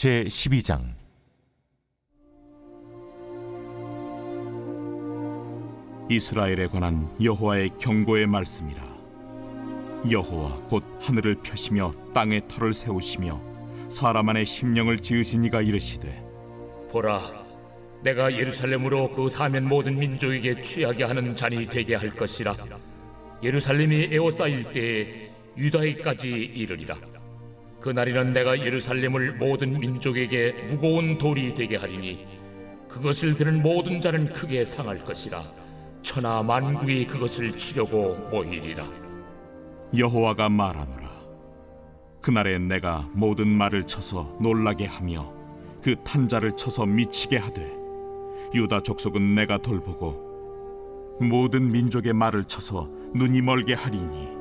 제12장. 이스라엘에 관한 여호와의 경고의 말씀이라. 여호와 곧 하늘을 펴시며 땅에 터를 세우시며 사람 안에 심령을 지으신 이가 이르시되, 보라, 내가 예루살렘으로 그 사면 모든 민족에게 취하게 하는 잔이 되게 할 것이라. 예루살렘이 에워싸일 때에 유다에까지 이르리라. 그날에는 내가 예루살렘을 모든 민족에게 무거운 돌이 되게 하리니 그것을 드는 모든 자는 크게 상할 것이라. 천하 만국이 그것을 치려고 모이리라. 여호와가 말하노라. 그날에 내가 모든 말을 쳐서 놀라게 하며 그 탄자를 쳐서 미치게 하되, 유다 족속은 내가 돌보고 모든 민족의 말을 쳐서 눈이 멀게 하리니,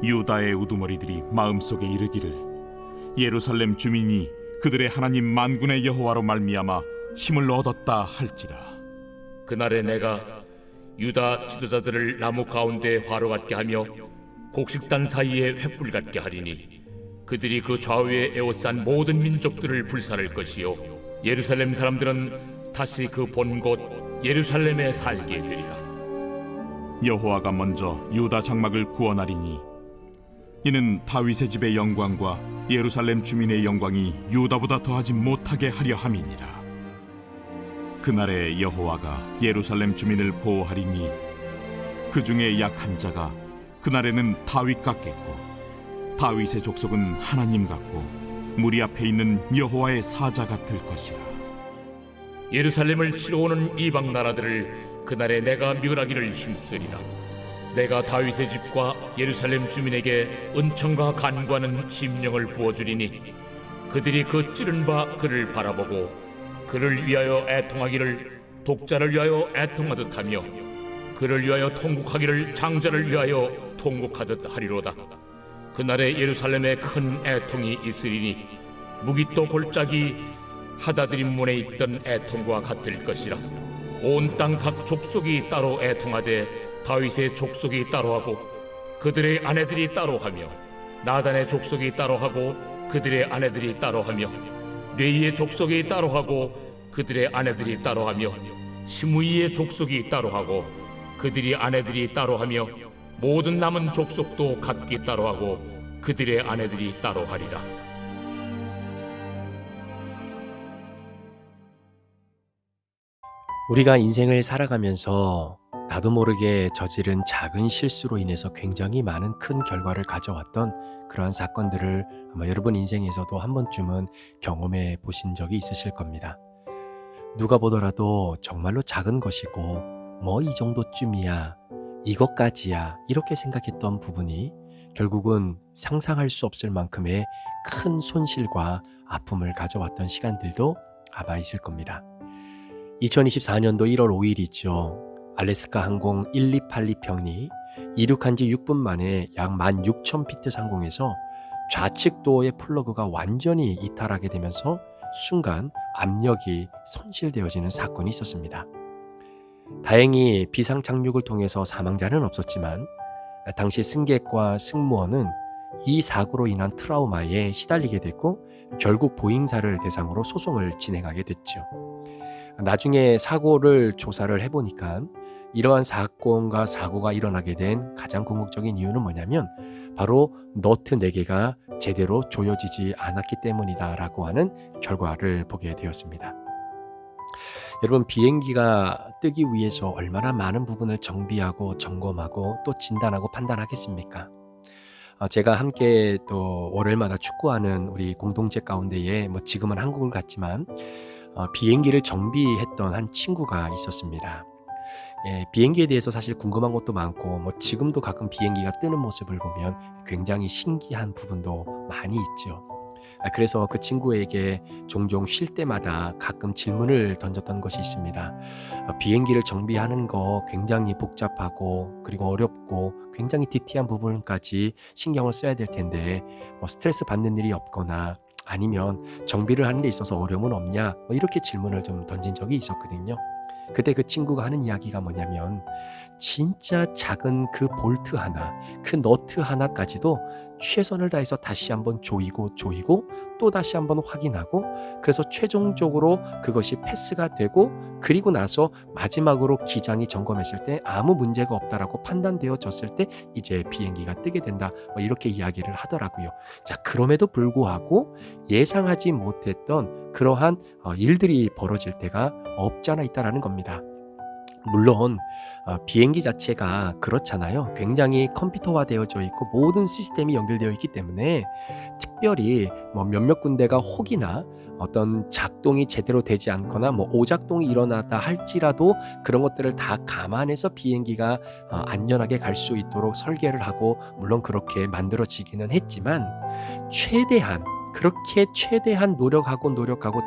유다의 우두머리들이 마음속에 이르기를, 예루살렘 주민이 그들의 하나님 만군의 여호와로 말미암아 힘을 얻었다 할지라. 그날에 내가 유다 지도자들을 나무 가운데 화로 같게 하며 곡식단 사이에 횃불 같게 하리니 그들이 그 좌우에 에워싼 모든 민족들을 불살할 것이요, 예루살렘 사람들은 다시 그 본 곳 예루살렘에 살게 되리라. 여호와가 먼저 유다 장막을 구원하리니 이는 다윗의 집의 영광과 예루살렘 주민의 영광이 유다보다 더하지 못하게 하려 함이니라. 그날에 여호와가 예루살렘 주민을 보호하리니 그 중에 약한 자가 그날에는 다윗 같겠고, 다윗의 족속은 하나님 같고 무리 앞에 있는 여호와의 사자 같을 것이라. 예루살렘을 치러 오는 이방 나라들을 그날에 내가 멸하기를 힘쓰리라. 내가 다윗의 집과 예루살렘 주민에게 은총과 간구하는 심령을 부어주리니 그들이 그 찌른 바 그를 바라보고 그를 위하여 애통하기를 독자를 위하여 애통하듯 하며 그를 위하여 통곡하기를 장자를 위하여 통곡하듯 하리로다. 그날에 예루살렘에 큰 애통이 있으리니 무기또 골짜기 하다드림 문에 있던 애통과 같을 것이라. 온 땅 각 족속이 따로 애통하되 다윗의 족속이 따로하고 그들의 아내들이 따로하며, 나단의 족속이 따로하고 그들의 아내들이 따로하며, 레이의 족속이 따로하고 그들의 아내들이 따로하며, 시므이의 족속이 따로하고 그들의 아내들이 따로하며, 모든 남은 족속도 각기 따로하고 그들의 아내들이 따로하리라. 우리가 인생을 살아가면서 나도 모르게 저지른 작은 실수로 인해서 굉장히 많은 큰 결과를 가져왔던 그러한 사건들을 아마 여러분 인생에서도 한 번쯤은 경험해 보신 적이 있으실 겁니다. 누가 보더라도 정말로 작은 것이고 뭐 이 정도쯤이야, 이것까지야 이렇게 생각했던 부분이 결국은 상상할 수 없을 만큼의 큰 손실과 아픔을 가져왔던 시간들도 아마 있을 겁니다. 2024년도 1월 5일이죠. 알래스카 항공 1282편이 이륙한 지 6분 만에 약 16,000피트 상공에서 좌측 도어의 플러그가 완전히 이탈하게 되면서 순간 압력이 손실되어지는 사건이 있었습니다. 다행히 비상 착륙을 통해서 사망자는 없었지만 당시 승객과 승무원은 이 사고로 인한 트라우마에 시달리게 됐고 결국 보잉사를 대상으로 소송을 진행하게 됐죠. 나중에 사고를 조사를 해보니까 이러한 사건과 사고가 일어나게 된 가장 궁극적인 이유는 뭐냐면 바로 너트 4개가 제대로 조여지지 않았기 때문이다라고 하는 결과를 보게 되었습니다. 여러분, 비행기가 뜨기 위해서 얼마나 많은 부분을 정비하고 점검하고 또 진단하고 판단하겠습니까? 제가 함께 또 월요일마다 축구하는 우리 공동체 가운데에 지금은 한국을 갔지만 비행기를 정비했던 한 친구가 있었습니다. 비행기에 대해서 사실 궁금한 것도 많고 지금도 가끔 비행기가 뜨는 모습을 보면 굉장히 신기한 부분도 많이 있죠. 그래서 그 친구에게 종종 쉴 때마다 가끔 질문을 던졌던 것이 있습니다. 비행기를 정비하는 거 굉장히 복잡하고 그리고 어렵고 굉장히 디테일한 부분까지 신경을 써야 될 텐데 스트레스 받는 일이 없거나 아니면 정비를 하는 데 있어서 어려움은 없냐, 이렇게 질문을 좀 던진 적이 있었거든요. 그때 그 친구가 하는 이야기가 뭐냐면 진짜 작은 그 볼트 하나, 그 너트 하나까지도 최선을 다해서 다시 한번 조이고 또 다시 한번 확인하고, 그래서 최종적으로 그것이 패스가 되고, 그리고 나서 마지막으로 기장이 점검했을 때 아무 문제가 없다라고 판단되어졌을 때 이제 비행기가 뜨게 된다, 이렇게 이야기를 하더라고요. 자, 그럼에도 불구하고 예상하지 못했던 그러한 일들이 벌어질 때가 없지 않아 있다라는 겁니다. 물론 비행기 자체가 그렇잖아요. 굉장히 컴퓨터화되어져 있고 모든 시스템이 연결되어 있기 때문에 특별히 몇몇 군데가 혹이나 어떤 작동이 제대로 되지 않거나 오작동이 일어났다 할지라도 그런 것들을 다 감안해서 비행기가 안전하게 갈 수 있도록 설계를 하고, 물론 그렇게 만들어지기는 했지만 그렇게 최대한 노력하고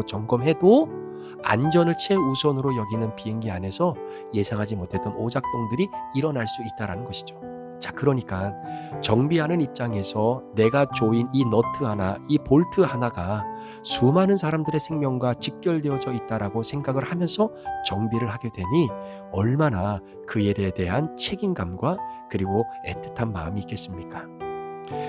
점검해도 안전을 최우선으로 여기는 비행기 안에서 예상하지 못했던 오작동들이 일어날 수 있다는 것이죠. 자, 그러니까 정비하는 입장에서 내가 조인 이 너트 하나, 이 볼트 하나가 수많은 사람들의 생명과 직결되어져 있다라고 생각을 하면서 정비를 하게 되니 얼마나 그 일에 대한 책임감과 그리고 애틋한 마음이 있겠습니까?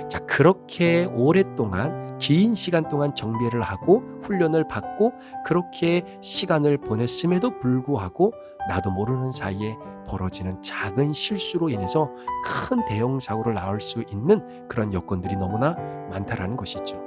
자, 그렇게 오랫동안 긴 시간 동안 정비를 하고 훈련을 받고 그렇게 시간을 보냈음에도 불구하고 나도 모르는 사이에 벌어지는 작은 실수로 인해서 큰 대형 사고를 낳을 수 있는 그런 여건들이 너무나 많다라는 것이죠.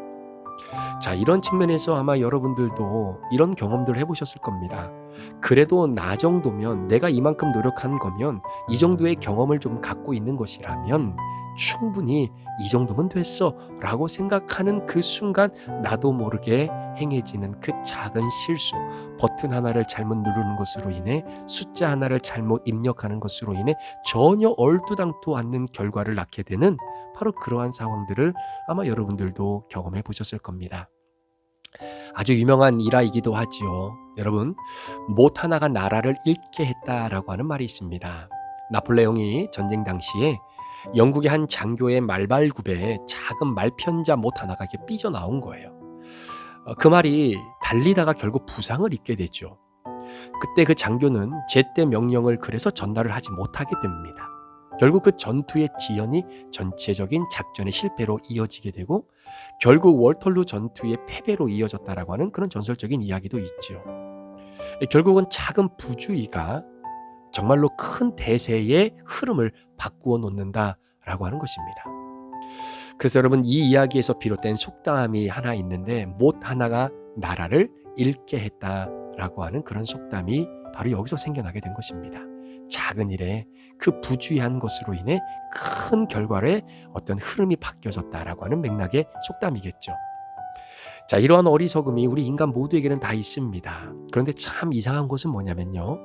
자, 이런 측면에서 아마 여러분들도 이런 경험들을 해보셨을 겁니다. 그래도 나 정도면, 내가 이만큼 노력한 거면, 이 정도의 경험을 좀 갖고 있는 것이라면 충분히 이 정도면 됐어 라고 생각하는 그 순간 나도 모르게 행해지는 그 작은 실수, 버튼 하나를 잘못 누르는 것으로 인해, 숫자 하나를 잘못 입력하는 것으로 인해 전혀 얼토당토 않는 결과를 낳게 되는 바로 그러한 상황들을 아마 여러분들도 경험해 보셨을 겁니다. 아주 유명한 일화이기도 하지요. 여러분, 못 하나가 나라를 잃게 했다라고 하는 말이 있습니다. 나폴레옹이 전쟁 당시에 영국의 한 장교의 말발굽에 작은 말편자 못 하나가 이렇게 삐져나온 거예요. 그 말이 달리다가 결국 부상을 입게 되죠. 그때 그 장교는 제때 명령을 그래서 전달을 하지 못하게 됩니다. 결국 그 전투의 지연이 전체적인 작전의 실패로 이어지게 되고 결국 월털루 전투의 패배로 이어졌다라고 하는 그런 전설적인 이야기도 있죠. 결국은 작은 부주의가 정말로 큰 대세의 흐름을 바꾸어 놓는다라고 하는 것입니다. 그래서 여러분, 이 이야기에서 비롯된 속담이 하나 있는데, 못 하나가 나라를 잃게 했다라고 하는 그런 속담이 바로 여기서 생겨나게 된 것입니다. 작은 일에 그 부주의한 것으로 인해 큰 결과의 어떤 흐름이 바뀌어졌다라고 하는 맥락의 속담이겠죠. 자, 이러한 어리석음이 우리 인간 모두에게는 다 있습니다. 그런데 참 이상한 것은 뭐냐면요,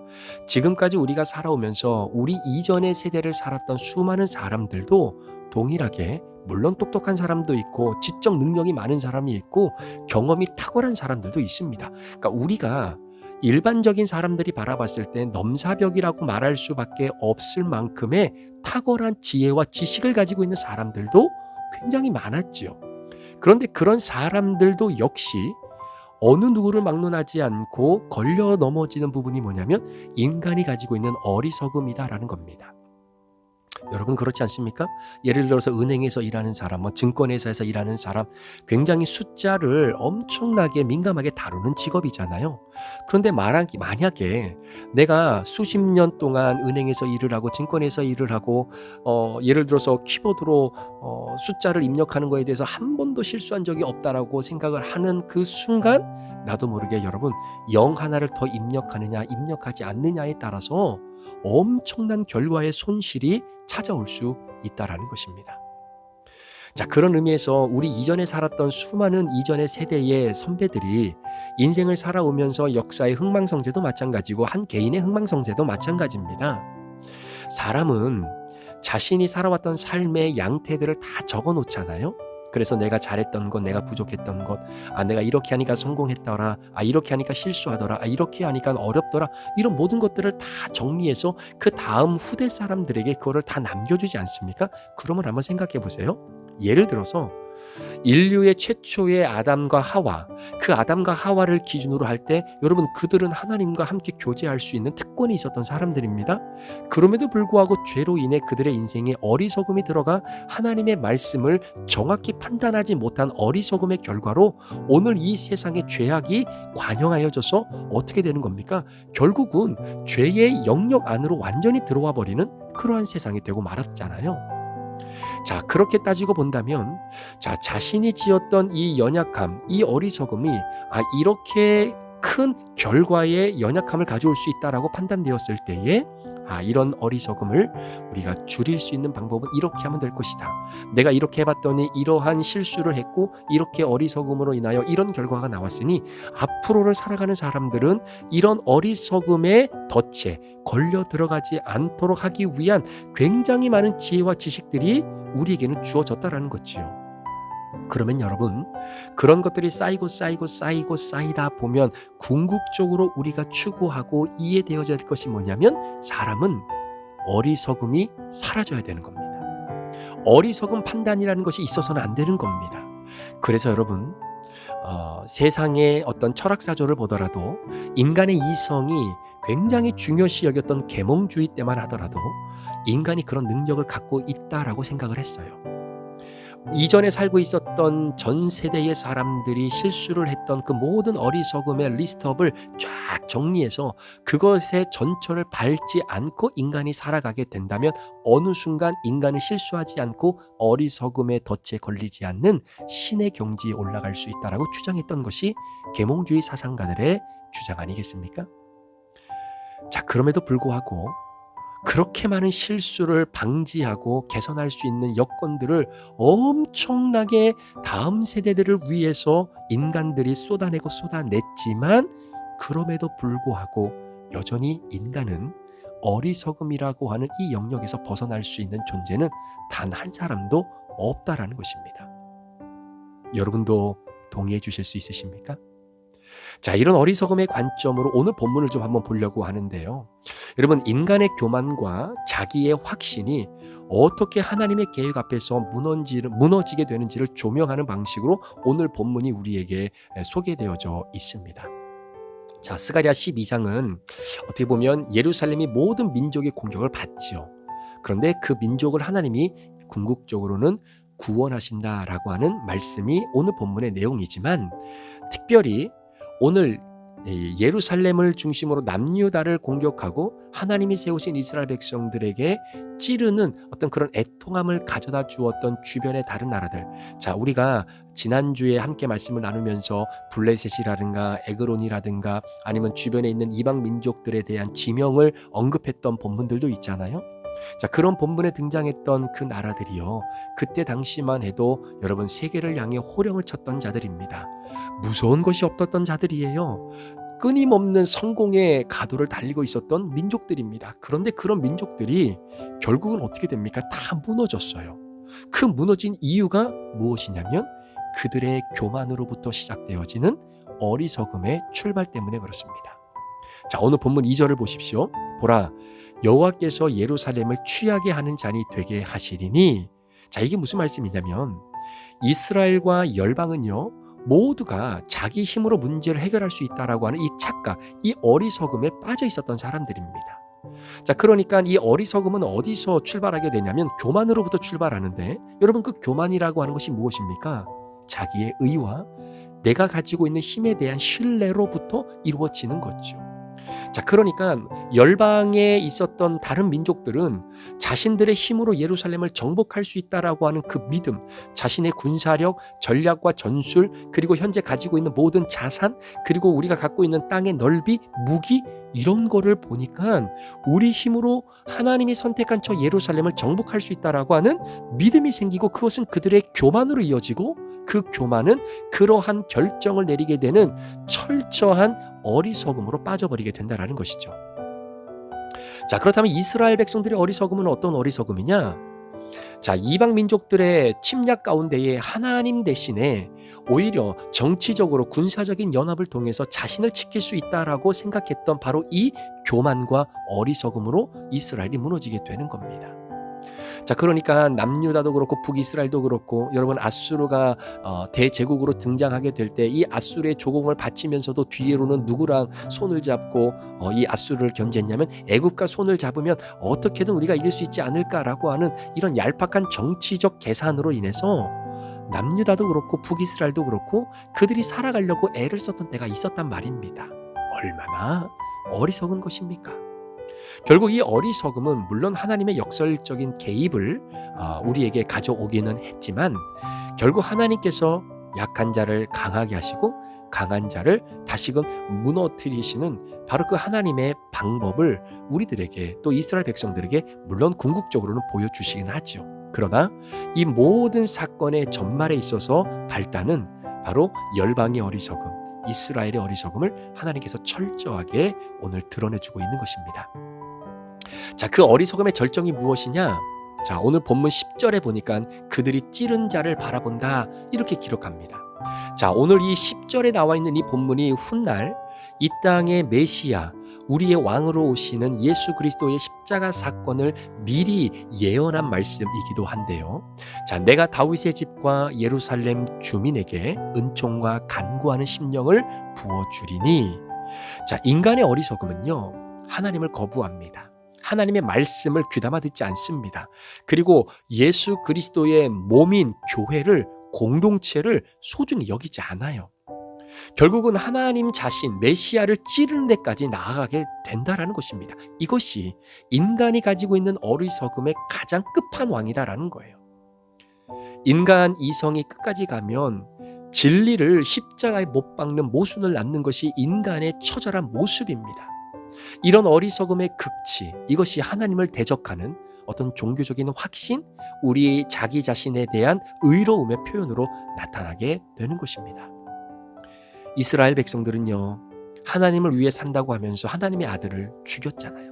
지금까지 우리가 살아오면서 우리 이전의 세대를 살았던 수많은 사람들도 동일하게, 물론 똑똑한 사람도 있고 지적 능력이 많은 사람이 있고 경험이 탁월한 사람들도 있습니다. 그러니까 우리가 일반적인 사람들이 바라봤을 때 넘사벽이라고 말할 수밖에 없을 만큼의 탁월한 지혜와 지식을 가지고 있는 사람들도 굉장히 많았지요. 그런데 그런 사람들도 역시 어느 누구를 막론하지 않고 걸려 넘어지는 부분이 뭐냐면 인간이 가지고 있는 어리석음이다라는 겁니다. 여러분, 그렇지 않습니까? 예를 들어서 은행에서 일하는 사람, 증권회사에서 일하는 사람, 굉장히 숫자를 엄청나게 민감하게 다루는 직업이잖아요. 그런데 만약에 내가 수십 년 동안 은행에서 일을 하고 증권에서 일을 하고 예를 들어서 키보드로 숫자를 입력하는 거에 대해서 한 번도 실수한 적이 없다라고 생각을 하는 그 순간 나도 모르게 여러분, 0 하나를 더 입력하느냐 입력하지 않느냐에 따라서 엄청난 결과의 손실이 찾아올 수 있다라는 것입니다. 자, 그런 의미에서 우리 이전에 살았던 수많은 이전의 세대의 선배들이 인생을 살아오면서 역사의 흥망성쇠도 마찬가지고 한 개인의 흥망성쇠도 마찬가지입니다. 사람은 자신이 살아왔던 삶의 양태들을 다 적어 놓잖아요. 그래서 내가 잘했던 것, 내가 부족했던 것, 내가 이렇게 하니까 성공했더라, 이렇게 하니까 실수하더라, 이렇게 하니까 어렵더라, 이런 모든 것들을 다 정리해서 그 다음 후대 사람들에게 그거를 다 남겨주지 않습니까? 그러면 한번 생각해 보세요. 예를 들어서 인류의 최초의 아담과 하와, 그 아담과 하와를 기준으로 할 때 여러분 그들은 하나님과 함께 교제할 수 있는 특권이 있었던 사람들입니다. 그럼에도 불구하고 죄로 인해 그들의 인생에 어리석음이 들어가 하나님의 말씀을 정확히 판단하지 못한 어리석음의 결과로 오늘 이 세상의 죄악이 관영하여져서 어떻게 되는 겁니까? 결국은 죄의 영역 안으로 완전히 들어와 버리는 그러한 세상이 되고 말았잖아요. 자, 그렇게 따지고 본다면, 자, 자신이 지었던 이 연약함, 이 어리석음이 이렇게 큰 결과의 연약함을 가져올 수 있다라고 판단되었을 때에 이런 어리석음을 우리가 줄일 수 있는 방법은 이렇게 하면 될 것이다. 내가 이렇게 해봤더니 이러한 실수를 했고 이렇게 어리석음으로 인하여 이런 결과가 나왔으니 앞으로를 살아가는 사람들은 이런 어리석음의 덫에 걸려 들어가지 않도록 하기 위한 굉장히 많은 지혜와 지식들이 우리에게는 주어졌다라는 거지요. 그러면 여러분, 그런 것들이 쌓이다 보면 궁극적으로 우리가 추구하고 이해되어져야 될 것이 뭐냐면 사람은 어리석음이 사라져야 되는 겁니다. 어리석음 판단이라는 것이 있어서는 안 되는 겁니다. 그래서 여러분, 세상의 어떤 철학사조를 보더라도 인간의 이성이 굉장히 중요시 여겼던 계몽주의 때만 하더라도 인간이 그런 능력을 갖고 있다라고 생각을 했어요. 이전에 살고 있었던 전 세대의 사람들이 실수를 했던 그 모든 어리석음의 리스트업을 쫙 정리해서 그것의 전철을 밟지 않고 인간이 살아가게 된다면 어느 순간 인간은 실수하지 않고 어리석음의 덫에 걸리지 않는 신의 경지에 올라갈 수 있다라고 주장했던 것이 계몽주의 사상가들의 주장 아니겠습니까? 자, 그럼에도 불구하고 그렇게 많은 실수를 방지하고 개선할 수 있는 여건들을 엄청나게 다음 세대들을 위해서 인간들이 쏟아내고 쏟아냈지만 그럼에도 불구하고 여전히 인간은 어리석음이라고 하는 이 영역에서 벗어날 수 있는 존재는 단 한 사람도 없다라는 것입니다. 여러분도 동의해 주실 수 있으십니까? 자, 이런 어리석음의 관점으로 오늘 본문을 좀 한번 보려고 하는데요. 여러분, 인간의 교만과 자기의 확신이 어떻게 하나님의 계획 앞에서 무너지게 되는지를 조명하는 방식으로 오늘 본문이 우리에게 소개되어져 있습니다. 자, 스가랴 12장은 어떻게 보면 예루살렘이 모든 민족의 공격을 받지요. 그런데 그 민족을 하나님이 궁극적으로는 구원하신다라고 하는 말씀이 오늘 본문의 내용이지만 특별히 오늘 예루살렘을 중심으로 남유다를 공격하고 하나님이 세우신 이스라엘 백성들에게 찌르는 어떤 그런 애통함을 가져다 주었던 주변의 다른 나라들. 자, 우리가 지난주에 함께 말씀을 나누면서 블레셋이라든가 에그론이라든가 아니면 주변에 있는 이방 민족들에 대한 지명을 언급했던 본문들도 있잖아요. 자, 그런 본문에 등장했던 그 나라들이요, 그때 당시만 해도 여러분 세계를 향해 호령을 쳤던 자들입니다. 무서운 것이 없었던 자들이에요. 끊임없는 성공의 가도를 달리고 있었던 민족들입니다. 그런데 그런 민족들이 결국은 어떻게 됩니까? 다 무너졌어요. 그 무너진 이유가 무엇이냐면 그들의 교만으로부터 시작되어지는 어리석음의 출발 때문에 그렇습니다. 자, 오늘 본문 2절을 보십시오. 보라, 여호와께서 예루살렘을 취하게 하는 잔이 되게 하시리니. 자, 이게 무슨 말씀이냐면 이스라엘과 열방은요 모두가 자기 힘으로 문제를 해결할 수 있다라고 하는 이 착각, 이 어리석음에 빠져 있었던 사람들입니다. 자, 그러니까 이 어리석음은 어디서 출발하게 되냐면 교만으로부터 출발하는데, 여러분 그 교만이라고 하는 것이 무엇입니까? 자기의 의와 내가 가지고 있는 힘에 대한 신뢰로부터 이루어지는 거죠. 자, 그러니까 열방에 있었던 다른 민족들은 자신들의 힘으로 예루살렘을 정복할 수 있다라고 하는 그 믿음, 자신의 군사력, 전략과 전술, 그리고 현재 가지고 있는 모든 자산, 그리고 우리가 갖고 있는 땅의 넓이, 무기, 이런 거를 보니까 우리 힘으로 하나님이 선택한 저 예루살렘을 정복할 수 있다라고 하는 믿음이 생기고, 그것은 그들의 교만으로 이어지고, 그 교만은 그러한 결정을 내리게 되는 철저한 어리석음으로 빠져버리게 된다라는 것이죠. 자, 그렇다면 이스라엘 백성들의 어리석음은 어떤 어리석음이냐? 자, 이방 민족들의 침략 가운데에 하나님 대신에 오히려 정치적으로 군사적인 연합을 통해서 자신을 지킬 수 있다라고 생각했던 바로 이 교만과 어리석음으로 이스라엘이 무너지게 되는 겁니다. 자, 그러니까 남유다도 그렇고 북이스라엘도 그렇고 여러분 아수르가 대제국으로 등장하게 될 때 이 아수르의 조공을 바치면서도 뒤로는 누구랑 손을 잡고 이 아수르를 견제했냐면 애굽과 손을 잡으면 어떻게든 우리가 이길 수 있지 않을까라고 하는 이런 얄팍한 정치적 계산으로 인해서 남유다도 그렇고 북이스라엘도 그렇고 그들이 살아가려고 애를 썼던 때가 있었단 말입니다. 얼마나 어리석은 것입니까? 결국 이 어리석음은 물론 하나님의 역설적인 개입을 우리에게 가져오기는 했지만 결국 하나님께서 약한 자를 강하게 하시고 강한 자를 다시금 무너뜨리시는 바로 그 하나님의 방법을 우리들에게 또 이스라엘 백성들에게 물론 궁극적으로는 보여주시긴 하죠. 그러나 이 모든 사건의 전말에 있어서 발단은 바로 열방의 어리석음, 이스라엘의 어리석음을 하나님께서 철저하게 오늘 드러내주고 있는 것입니다. 자, 그 어리석음의 절정이 무엇이냐? 자, 오늘 본문 10절에 보니까 그들이 찌른 자를 바라본다 이렇게 기록합니다. 자, 오늘 이 10절에 나와 있는 이 본문이 훗날 이 땅의 메시아 우리의 왕으로 오시는 예수 그리스도의 십자가 사건을 미리 예언한 말씀이기도 한데요. 자, 내가 다윗의 집과 예루살렘 주민에게 은총과 간구하는 심령을 부어주리니. 자, 인간의 어리석음은요, 하나님을 거부합니다. 하나님의 말씀을 귀담아 듣지 않습니다. 그리고 예수 그리스도의 몸인 교회를, 공동체를 소중히 여기지 않아요. 결국은 하나님 자신 메시아를 찌르는 데까지 나아가게 된다라는 것입니다. 이것이 인간이 가지고 있는 어리석음의 가장 끝판왕이다라는 거예요. 인간 이성이 끝까지 가면 진리를 십자가에 못 박는 모순을 낳는 것이 인간의 처절한 모습입니다. 이런 어리석음의 극치, 이것이 하나님을 대적하는 어떤 종교적인 확신, 우리 자기 자신에 대한 의로움의 표현으로 나타나게 되는 것입니다. 이스라엘 백성들은요, 하나님을 위해 산다고 하면서 하나님의 아들을 죽였잖아요.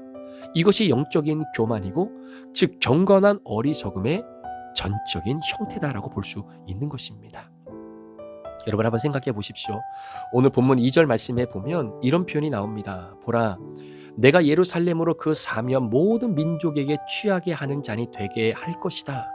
이것이 영적인 교만이고, 즉 경건한 어리석음의 전적인 형태다라고 볼 수 있는 것입니다. 여러분 한번 생각해 보십시오. 오늘 본문 2절 말씀에 보면 이런 표현이 나옵니다. 보라, 내가 예루살렘으로 그 사면 모든 민족에게 취하게 하는 잔이 되게 할 것이다.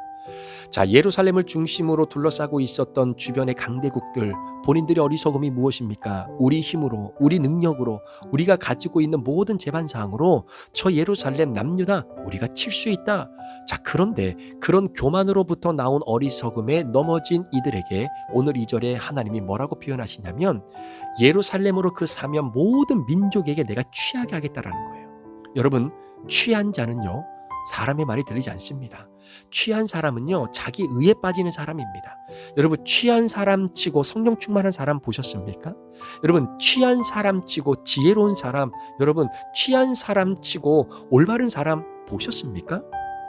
자, 예루살렘을 중심으로 둘러싸고 있었던 주변의 강대국들, 본인들의 어리석음이 무엇입니까? 우리 힘으로, 우리 능력으로, 우리가 가지고 있는 모든 재반사항으로 저 예루살렘 남유다 우리가 칠 수 있다. 자, 그런데 그런 교만으로부터 나온 어리석음에 넘어진 이들에게 오늘 2절에 하나님이 뭐라고 표현하시냐면 예루살렘으로 그 사면 모든 민족에게 내가 취하게 하겠다라는 거예요. 여러분, 취한 자는요, 사람의 말이 들리지 않습니다. 취한 사람은요, 자기 의에 빠지는 사람입니다. 여러분, 취한 사람 치고 성령 충만한 사람 보셨습니까? 여러분, 취한 사람 치고 지혜로운 사람, 여러분, 취한 사람 치고 올바른 사람 보셨습니까?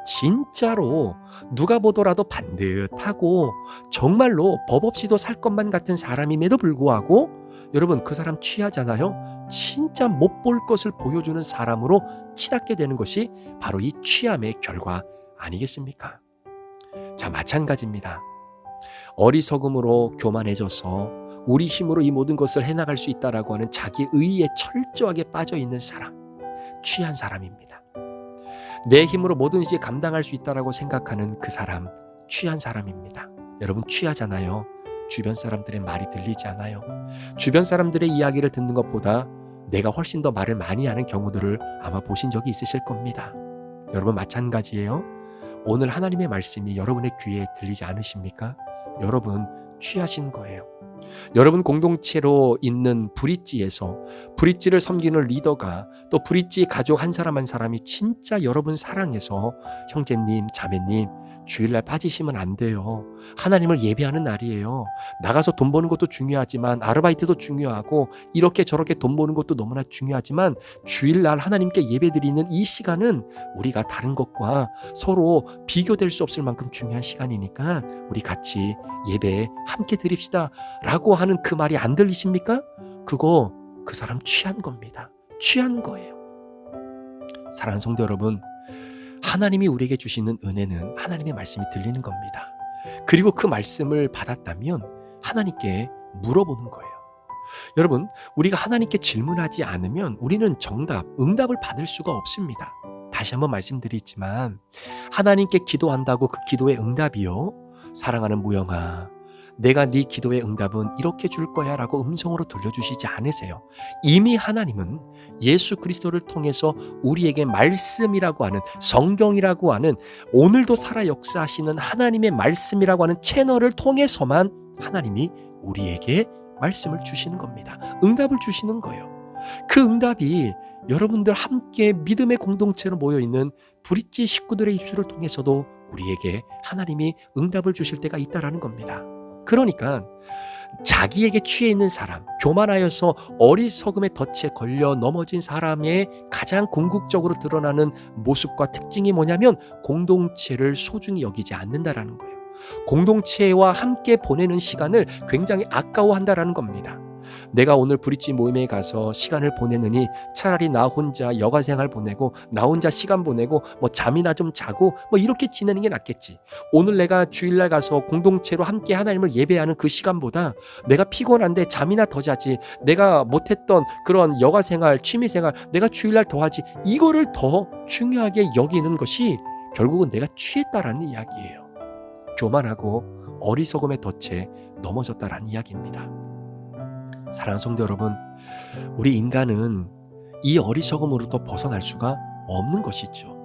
진짜로 누가 보더라도 반듯하고 정말로 법 없이도 살 것만 같은 사람임에도 불구하고 여러분, 그 사람 취하잖아요. 진짜 못 볼 것을 보여주는 사람으로 치닫게 되는 것이 바로 이 취함의 결과 아니겠습니까? 자, 마찬가지입니다. 어리석음으로 교만해져서 우리 힘으로 이 모든 것을 해나갈 수 있다라고 하는 자기 의의에 철저하게 빠져있는 사람, 취한 사람입니다. 내 힘으로 뭐든지 감당할 수 있다라고 생각하는 그 사람, 취한 사람입니다. 여러분, 취하잖아요. 주변 사람들의 말이 들리지 않아요. 주변 사람들의 이야기를 듣는 것보다 내가 훨씬 더 말을 많이 하는 경우들을 아마 보신 적이 있으실 겁니다. 여러분, 마찬가지예요. 오늘 하나님의 말씀이 여러분의 귀에 들리지 않으십니까? 여러분, 취하신 거예요. 여러분 공동체로 있는 브릿지에서 브릿지를 섬기는 리더가 또 브릿지 가족 한 사람 한 사람이 진짜 여러분 사랑해서 형제님, 자매님, 주일날 빠지시면 안 돼요. 하나님을 예배하는 날이에요. 나가서 돈 버는 것도 중요하지만 아르바이트도 중요하고 이렇게 저렇게 돈 버는 것도 너무나 중요하지만 주일날 하나님께 예배드리는 이 시간은 우리가 다른 것과 서로 비교될 수 없을 만큼 중요한 시간이니까 우리 같이 예배 함께 드립시다 라고 하는 그 말이 안 들리십니까? 그거 그 사람 취한 겁니다. 취한 거예요. 사랑하는 성도 여러분, 하나님이 우리에게 주시는 은혜는 하나님의 말씀이 들리는 겁니다. 그리고 그 말씀을 받았다면 하나님께 물어보는 거예요. 여러분, 우리가 하나님께 질문하지 않으면 우리는 정답, 응답을 받을 수가 없습니다. 다시 한번 말씀드리지만 하나님께 기도한다고 그 기도의 응답이요, 사랑하는 무영아, 내가 네 기도의 응답은 이렇게 줄 거야 라고 음성으로 들려주시지 않으세요. 이미 하나님은 예수 그리스도를 통해서 우리에게 말씀이라고 하는, 성경이라고 하는, 오늘도 살아 역사하시는 하나님의 말씀이라고 하는 채널을 통해서만 하나님이 우리에게 말씀을 주시는 겁니다. 응답을 주시는 거예요. 그 응답이 여러분들 함께 믿음의 공동체로 모여있는 브릿지 식구들의 입술을 통해서도 우리에게 하나님이 응답을 주실 때가 있다라는 겁니다. 그러니까 자기에게 취해 있는 사람, 교만하여서 어리석음의 덫에 걸려 넘어진 사람의 가장 궁극적으로 드러나는 모습과 특징이 뭐냐면 공동체를 소중히 여기지 않는다라는 거예요. 공동체와 함께 보내는 시간을 굉장히 아까워한다라는 겁니다. 내가 오늘 브릿지 모임에 가서 시간을 보내느니 차라리 나 혼자 여가 생활 보내고 나 혼자 시간 보내고 뭐 잠이나 좀 자고 뭐 이렇게 지내는 게 낫겠지. 오늘 내가 주일날 가서 공동체로 함께 하나님을 예배하는 그 시간보다 내가 피곤한데 잠이나 더 자지, 내가 못했던 그런 여가 생활, 취미 생활 내가 주일날 더 하지, 이거를 더 중요하게 여기는 것이 결국은 내가 취했다라는 이야기예요. 교만하고 어리석음의 덫에 넘어졌다라는 이야기입니다. 사랑하는 성도 여러분, 우리 인간은 이 어리석음으로부터 벗어날 수가 없는 것이죠.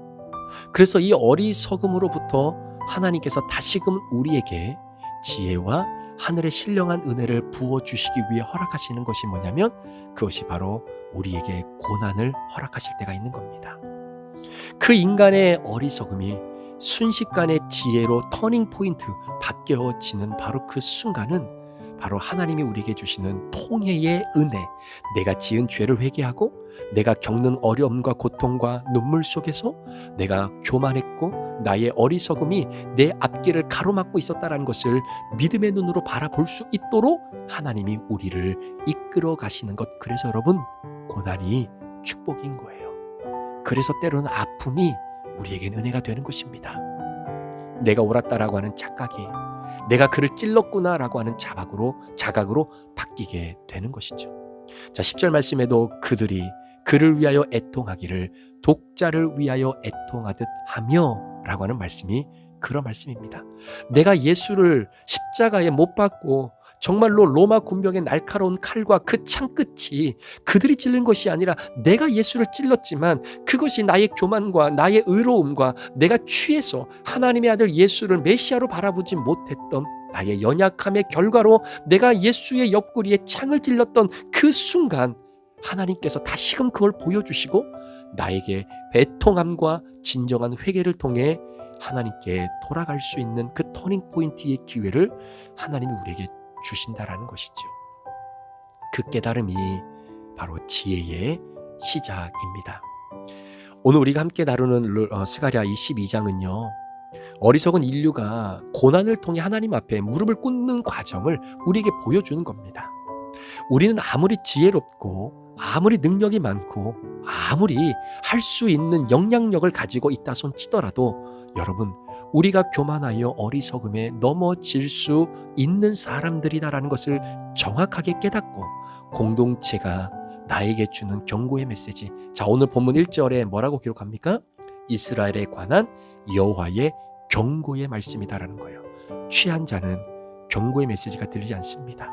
그래서 이 어리석음으로부터 하나님께서 다시금 우리에게 지혜와 하늘의 신령한 은혜를 부어주시기 위해 허락하시는 것이 뭐냐면 그것이 바로 우리에게 고난을 허락하실 때가 있는 겁니다. 그 인간의 어리석음이 순식간에 지혜로 터닝 포인트 바뀌어지는 바로 그 순간은 바로 하나님이 우리에게 주시는 통회의 은혜, 내가 지은 죄를 회개하고 내가 겪는 어려움과 고통과 눈물 속에서 내가 교만했고 나의 어리석음이 내 앞길을 가로막고 있었다는 것을 믿음의 눈으로 바라볼 수 있도록 하나님이 우리를 이끌어 가시는 것. 그래서 여러분, 고난이 축복인 거예요. 그래서 때로는 아픔이 우리에게는 은혜가 되는 것입니다. 내가 옳았다라고 하는 착각이 내가 그를 찔렀구나라고 하는 자각으로 바뀌게 되는 것이죠. 자, 10절 말씀에도 그들이 그를 위하여 애통하기를 독자를 위하여 애통하듯 하며 라고 하는 말씀이 그런 말씀입니다. 내가 예수를 십자가에 못 박고 정말로 로마 군병의 날카로운 칼과 그 창끝이 그들이 찔른 것이 아니라 내가 예수를 찔렀지만 그것이 나의 교만과 나의 의로움과 내가 취해서 하나님의 아들 예수를 메시아로 바라보지 못했던 나의 연약함의 결과로 내가 예수의 옆구리에 창을 찔렀던 그 순간 하나님께서 다시금 그걸 보여주시고 나에게 애통함과 진정한 회개를 통해 하나님께 돌아갈 수 있는 그 터닝 포인트의 기회를 하나님이 우리에게 주신다라는 것이죠. 그 깨달음이 바로 지혜의 시작입니다. 오늘 우리가 함께 다루는 스가랴 22장은요. 어리석은 인류가 고난을 통해 하나님 앞에 무릎을 꿇는 과정을 우리에게 보여주는 겁니다. 우리는 아무리 지혜롭고 아무리 능력이 많고 아무리 할 수 있는 영향력을 가지고 있다 손 치더라도 여러분, 우리가 교만하여 어리석음에 넘어질 수 있는 사람들이다라는 것을 정확하게 깨닫고 공동체가 나에게 주는 경고의 메시지. 자, 오늘 본문 1절에 뭐라고 기록합니까? 이스라엘에 관한 여호와의 경고의 말씀이다라는 거예요. 취한 자는 경고의 메시지가 들리지 않습니다.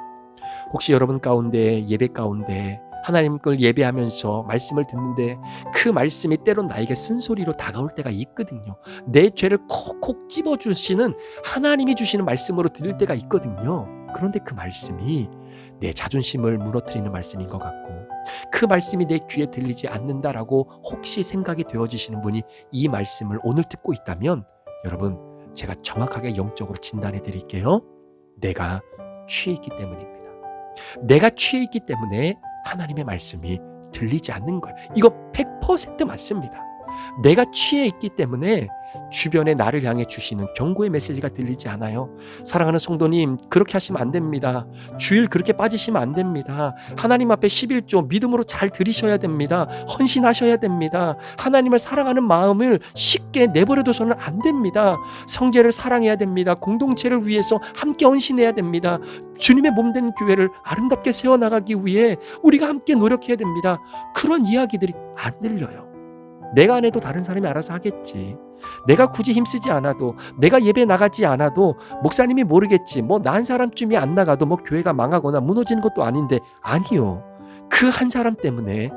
혹시 여러분 가운데 예배 가운데 하나님을 예배하면서 말씀을 듣는데 그 말씀이 때론 나에게 쓴소리로 다가올 때가 있거든요. 내 죄를 콕콕 찝어주시는 하나님이 주시는 말씀으로 들릴 때가 있거든요. 그런데 그 말씀이 내 자존심을 무너뜨리는 말씀인 것 같고 그 말씀이 내 귀에 들리지 않는다라고 혹시 생각이 되어지시는 분이 이 말씀을 오늘 듣고 있다면 여러분, 제가 정확하게 영적으로 진단해 드릴게요. 내가 취해 있기 때문입니다. 내가 취해 있기 때문에 하나님의 말씀이 들리지 않는 거예요. 이거 100% 맞습니다. 내가 취해 있기 때문에 주변에 나를 향해 주시는 경고의 메시지가 들리지 않아요. 사랑하는 성도님, 그렇게 하시면 안 됩니다. 주일 그렇게 빠지시면 안 됩니다. 하나님 앞에 11조 믿음으로 잘 드리셔야 됩니다. 헌신하셔야 됩니다. 하나님을 사랑하는 마음을 쉽게 내버려둬서는 안 됩니다. 성제를 사랑해야 됩니다. 공동체를 위해서 함께 헌신해야 됩니다. 주님의 몸된 교회를 아름답게 세워나가기 위해 우리가 함께 노력해야 됩니다. 그런 이야기들이 안 들려요. 내가 안 해도 다른 사람이 알아서 하겠지. 내가 굳이 힘쓰지 않아도, 내가 예배 나가지 않아도 목사님이 모르겠지. 뭐 나 한 사람쯤이 안 나가도 뭐 교회가 망하거나 무너지는 것도 아닌데. 아니요. 그 한 사람 때문에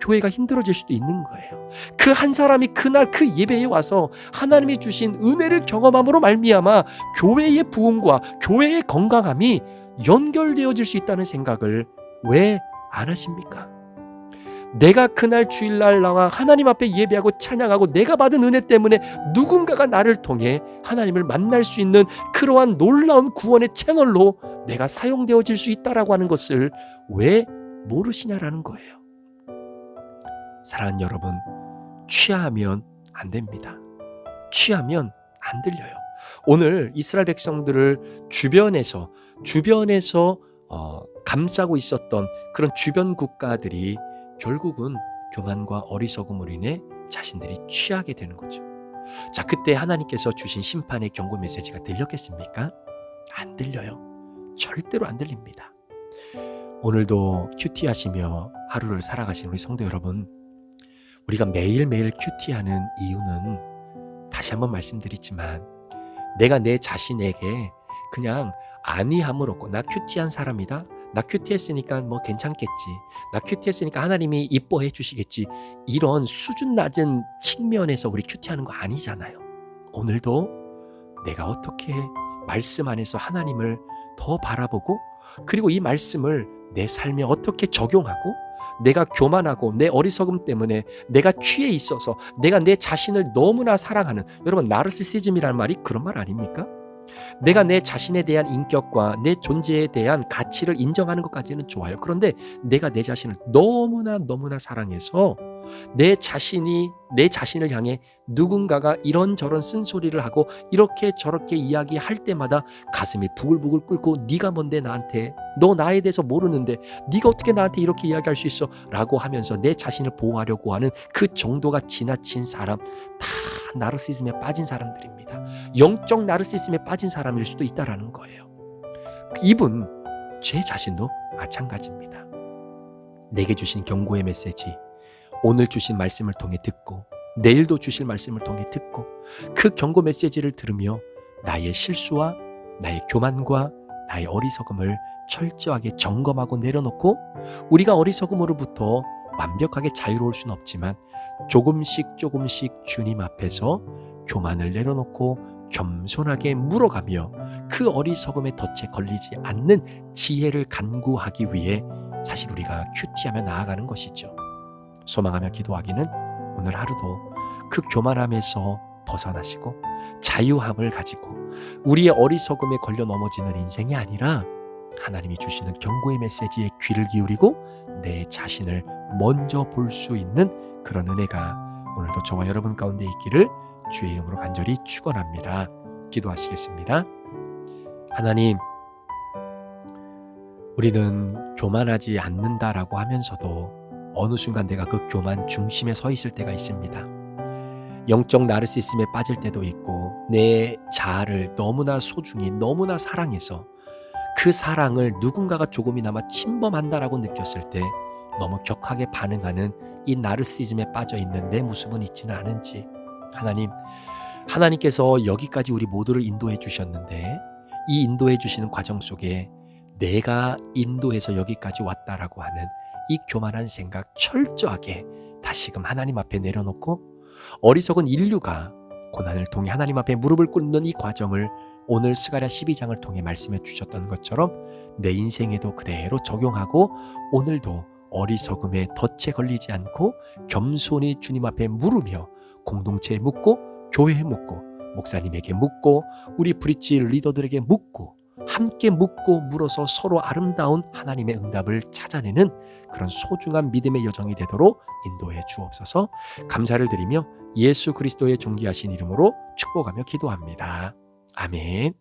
교회가 힘들어질 수도 있는 거예요. 그 한 사람이 그날 그 예배에 와서 하나님이 주신 은혜를 경험함으로 말미암아 교회의 부흥과 교회의 건강함이 연결되어질 수 있다는 생각을 왜 안 하십니까? 내가 그날 주일날 나와 하나님 앞에 예배하고 찬양하고 내가 받은 은혜 때문에 누군가가 나를 통해 하나님을 만날 수 있는 그러한 놀라운 구원의 채널로 내가 사용되어질 수 있다라고 하는 것을 왜 모르시냐라는 거예요. 사랑하는 여러분, 취하면 안 됩니다. 취하면 안 들려요. 오늘 이스라엘 백성들을 주변에서 감싸고 있었던 그런 주변 국가들이 결국은 교만과 어리석음으로 인해 자신들이 취하게 되는 거죠. 자, 그때 하나님께서 주신 심판의 경고 메시지가 들렸겠습니까? 안 들려요. 절대로 안 들립니다. 오늘도 큐티하시며 하루를 살아가시는 우리 성도 여러분, 우리가 매일매일 큐티하는 이유는 다시 한번 말씀드리지만 내가 내 자신에게 그냥 안위함을 얻고 나 큐티한 사람이다. 나 큐티했으니까 뭐 괜찮겠지. 나 큐티했으니까 하나님이 이뻐해 주시겠지. 이런 수준 낮은 측면에서 우리 큐티하는 거 아니잖아요. 오늘도 내가 어떻게 말씀 안에서 하나님을 더 바라보고 그리고 이 말씀을 내 삶에 어떻게 적용하고 내가 교만하고 내 어리석음 때문에 내가 취해 있어서 내가 내 자신을 너무나 사랑하는, 여러분 나르시시즘이라는 말이 그런 말 아닙니까? 내가 내 자신에 대한 인격과 내 존재에 대한 가치를 인정하는 것까지는 좋아요. 그런데 내가 내 자신을 너무나 사랑해서 내 자신을 향해 누군가가 이런저런 쓴소리를 하고 이렇게 저렇게 이야기할 때마다 가슴이 부글부글 끓고 네가 뭔데 나한테, 너 나에 대해서 모르는데 네가 어떻게 나한테 이렇게 이야기할 수 있어? 라고 하면서 내 자신을 보호하려고 하는 그 정도가 지나친 사람, 다 나르시즘에 빠진 사람들입니다. 영적 나르시즘에 빠진 사람일 수도 있다라는 거예요. 이분 제 자신도 마찬가지입니다. 내게 주신 경고의 메시지, 오늘 주신 말씀을 통해 듣고 내일도 주실 말씀을 통해 듣고 그 경고 메시지를 들으며 나의 실수와 나의 교만과 나의 어리석음을 철저하게 점검하고 내려놓고, 우리가 어리석음으로부터 완벽하게 자유로울 수는 없지만 조금씩 주님 앞에서 교만을 내려놓고 겸손하게 물어가며 그 어리석음의 덫에 걸리지 않는 지혜를 간구하기 위해 사실 우리가 큐티하며 나아가는 것이죠. 소망하며 기도하기는 오늘 하루도 그 교만함에서 벗어나시고 자유함을 가지고 우리의 어리석음에 걸려 넘어지는 인생이 아니라 하나님이 주시는 경고의 메시지에 귀를 기울이고 내 자신을 먼저 볼 수 있는 그런 은혜가 오늘도 저와 여러분 가운데 있기를 주의 이름으로 간절히 축원합니다. 기도하시겠습니다. 하나님, 우리는 교만하지 않는다라고 하면서도 어느 순간 내가 그 교만 중심에 서 있을 때가 있습니다. 영적 나르시즘에 빠질 때도 있고 내 자아를 너무나 소중히 너무나 사랑해서 그 사랑을 누군가가 조금이나마 침범한다라고 느꼈을 때 너무 격하게 반응하는 이 나르시즘에 빠져있는 내 모습은 있지는 않은지, 하나님께서 여기까지 우리 모두를 인도해 주셨는데 이 인도해 주시는 과정 속에 내가 인도해서 여기까지 왔다라고 하는 이 교만한 생각 철저하게 다시금 하나님 앞에 내려놓고 어리석은 인류가 고난을 통해 하나님 앞에 무릎을 꿇는 이 과정을 오늘 스가랴 12장을 통해 말씀해 주셨던 것처럼 내 인생에도 그대로 적용하고 오늘도 어리석음에 덫에 걸리지 않고 겸손히 주님 앞에 물으며 공동체에 묻고 교회에 묻고 목사님에게 묻고 우리 브릿지 리더들에게 묻고 함께 묻고 물어서 서로 아름다운 하나님의 응답을 찾아내는 그런 소중한 믿음의 여정이 되도록 인도해 주옵소서. 감사를 드리며 예수 그리스도의 존귀하신 이름으로 축복하며 기도합니다. 아멘.